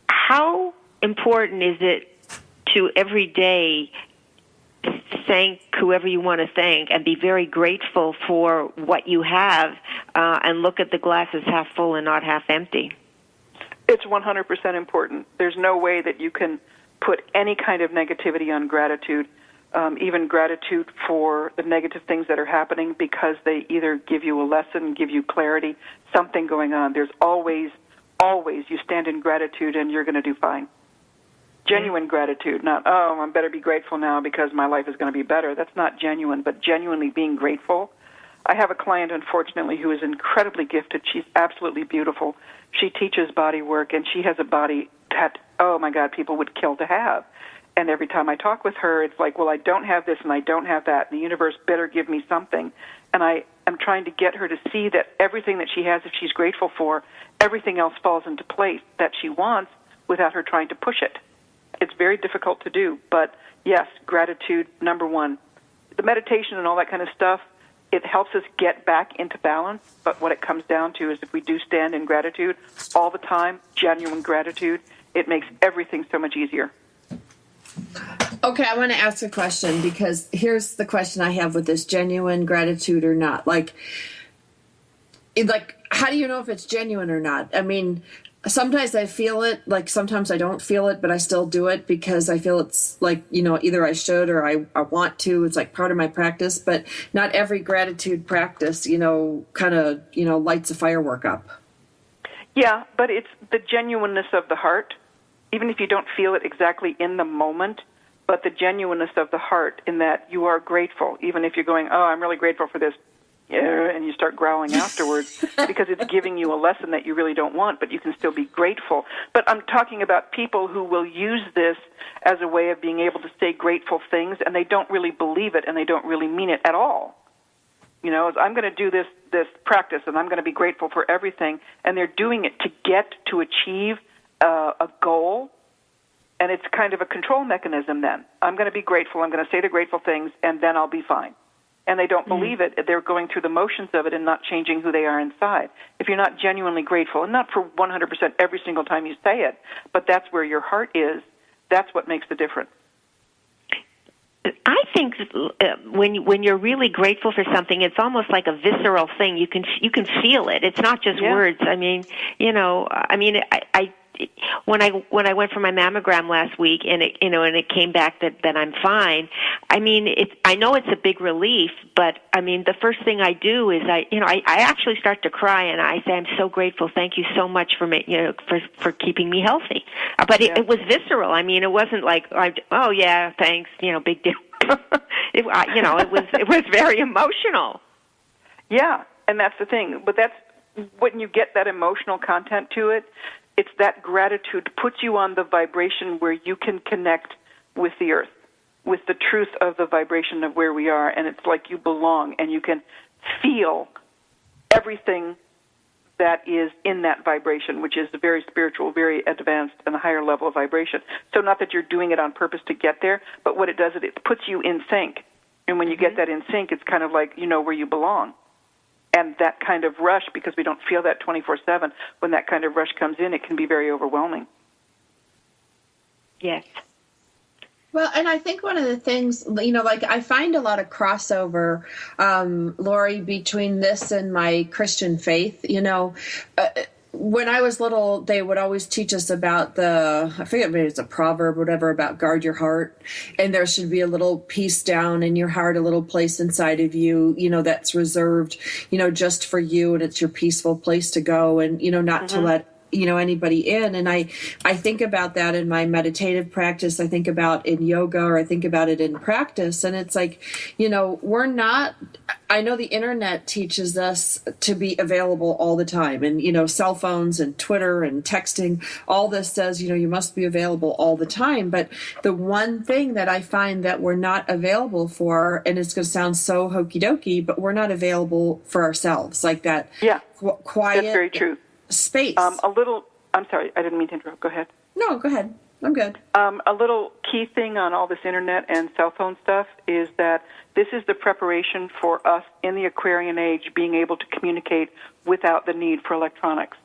how important is it to every day thank whoever you want to thank and be very grateful for what you have and look at the glass as half full and not half empty? It's 100% important. There's no way that you can put any kind of negativity on gratitude, even gratitude for the negative things that are happening, because they either give you a lesson, give you clarity, something going on. There's always you stand in gratitude and you're going to do fine. Genuine gratitude, not, I better be grateful now because my life is going to be better. That's not genuine, but genuinely being grateful. I have a client, unfortunately, who is incredibly gifted. She's absolutely beautiful. She teaches body work, and she has a body that, oh, my God, people would kill to have. And every time I talk with her, it's like, well, I don't have this and I don't have that. The universe better give me something. And I am trying to get her to see that everything that she has, if she's grateful for, everything else falls into place that she wants without her trying to push it. It's very difficult to do, but yes, gratitude, number one. The meditation and all that kind of stuff, it helps us get back into balance, but what it comes down to is if we do stand in gratitude all the time, genuine gratitude, it makes everything so much easier. Okay, I want to ask a question, because here's the question I have with this: genuine gratitude or not? Like, how do you know if it's genuine or not? I mean, sometimes I feel it, like sometimes I don't feel it, but I still do it because I feel it's like, either I should or I want to. It's like part of my practice, but not every gratitude practice, kind of, lights a firework up. Yeah, but it's the genuineness of the heart, even if you don't feel it exactly in the moment, but the genuineness of the heart in that you are grateful, even if you're going, oh, I'm really grateful for this, and you start growling afterwards because it's giving you a lesson that you really don't want, but you can still be grateful. But I'm talking about people who will use this as a way of being able to say grateful things, and they don't really believe it, and they don't really mean it at all. I'm going to do this practice, and I'm going to be grateful for everything, and they're doing it to achieve a goal, and it's kind of a control mechanism then. I'm going to be grateful, I'm going to say the grateful things, and then I'll be fine. And they don't believe it. They're going through the motions of it and not changing who they are inside. If you're not genuinely grateful, and not for 100% every single time you say it, but that's where your heart is, that's what makes the difference. I think when you're really grateful for something, it's almost like a visceral thing. You can feel it. It's not just words. I mean, when I went for my mammogram last week and it came back that I'm fine. I mean, I know it's a big relief, but I mean, the first thing I do is I actually start to cry and I say, I'm so grateful. Thank you so much for keeping me healthy. But it was visceral. I mean, it wasn't like, oh yeah, thanks, big deal. It was very emotional. Yeah, and that's the thing. But that's when you get that emotional content to it. It's that gratitude puts you on the vibration where you can connect with the earth, with the truth of the vibration of where we are, and it's like you belong, and you can feel everything that is in that vibration, which is very spiritual, very advanced, and a higher level of vibration. So not that you're doing it on purpose to get there, but what it does is it puts you in sync. And when you get that in sync, it's kind of like you know where you belong. And that kind of rush, because we don't feel that 24/7, when that kind of rush comes in, it can be very overwhelming. Yes. Well, and I think one of the things, I find a lot of crossover, Laurie, between this and my Christian faith. When I was little, they would always teach us about I forget if it's a proverb or whatever, about guard your heart. And there should be a little piece down in your heart, a little place inside of you, that's reserved, just for you. And it's your peaceful place to go. And, not to let, anybody in. And I think about that in my meditative practice. I think about in yoga, or I think about it in practice. And it's like, we're not, I know the internet teaches us to be available all the time, and, cell phones and Twitter and texting, all this says, you must be available all the time. But the one thing that I find that we're not available for, and it's going to sound so hokey dokey, but we're not available for ourselves, like that. Yeah, quiet. That's very true. Space. I'm sorry, I didn't mean to interrupt. Go ahead. No, go ahead. I'm good. A little key thing on all this internet and cell phone stuff is that this is the preparation for us in the Aquarian age being able to communicate without the need for electronics.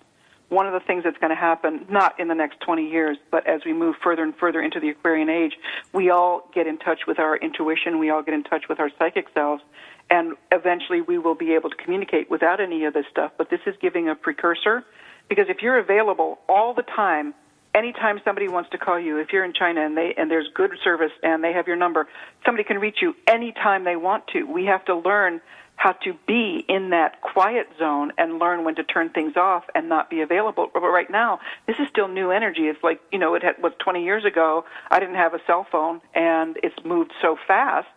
One of the things that's going to happen, not in the next 20 years, but as we move further and further into the Aquarian age, we all get in touch with our intuition, we all get in touch with our psychic selves, and eventually we will be able to communicate without any of this stuff. But this is giving a precursor, because if you're available all the time, anytime somebody wants to call you, if you're in China and there's good service and they have your number, somebody can reach you anytime they want to. We have to learn how to be in that quiet zone and learn when to turn things off and not be available. But right now, this is still new energy. It's like, it was 20 years ago, I didn't have a cell phone, and it's moved so fast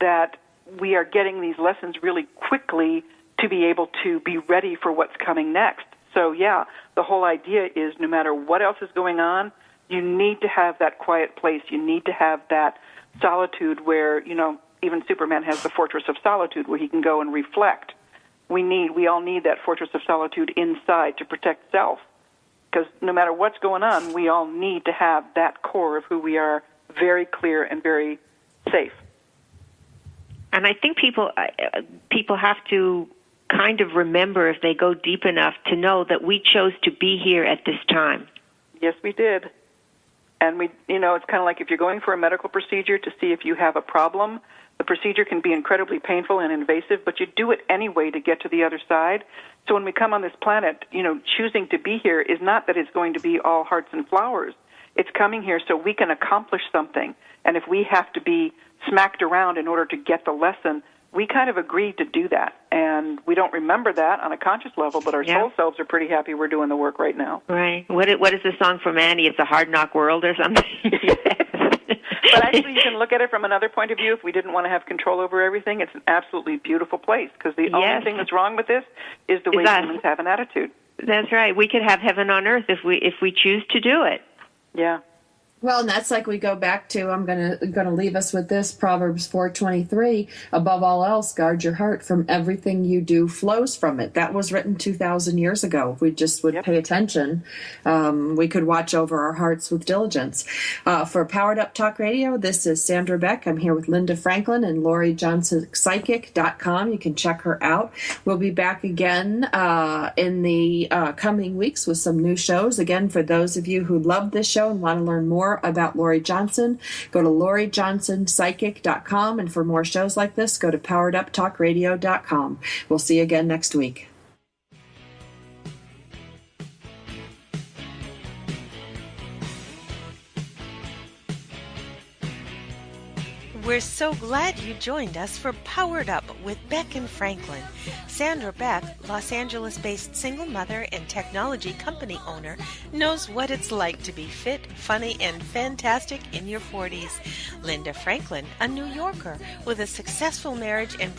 that we are getting these lessons really quickly to be able to be ready for what's coming next. So, yeah, the whole idea is no matter what else is going on, you need to have that quiet place. You need to have that solitude where, even Superman has the Fortress of Solitude where he can go and reflect. We all need that Fortress of Solitude inside to protect self. Because no matter what's going on, we all need to have that core of who we are very clear and very safe. And I think people have to kind of remember, if they go deep enough, to know that we chose to be here at this time. Yes, we did. And it's kind of like if you're going for a medical procedure to see if you have a problem, the procedure can be incredibly painful and invasive, but you do it anyway to get to the other side. So when we come on this planet, choosing to be here is not that it's going to be all hearts and flowers. It's coming here so we can accomplish something. And if we have to be smacked around in order to get the lesson, we kind of agreed to do that. And we don't remember that on a conscious level, but our soul selves are pretty happy we're doing the work right now. Right. What is the song from Annie? It's a hard knock world or something? But actually, you can look at it from another point of view. If we didn't want to have control over everything, it's an absolutely beautiful place, because the only thing that's wrong with this is the way humans have an attitude. That's right. We could have heaven on earth if we choose to do it. Yeah. Well, and that's like we go back to, I'm gonna leave us with this, Proverbs 4:23, above all else, guard your heart, from everything you do flows from it. That was written 2,000 years ago. If we just would pay attention, we could watch over our hearts with diligence. For Powered Up Talk Radio, this is Sandra Beck. I'm here with Linda Franklin and Laurie Johnson, psychic.com. You can check her out. We'll be back again in the coming weeks with some new shows. Again, for those of you who love this show and want to learn more about Laurie Johnson, go to lauriejohnsonpsychic.com, and for more shows like this, go to powereduptalkradio.com. We'll see you again next week. We're so glad you joined us for Powered Up with Beck and Franklin. Sandra Beck, Los Angeles-based single mother and technology company owner, knows what it's like to be fit, funny, and fantastic in your 40s. Linda Franklin, a New Yorker with a successful marriage and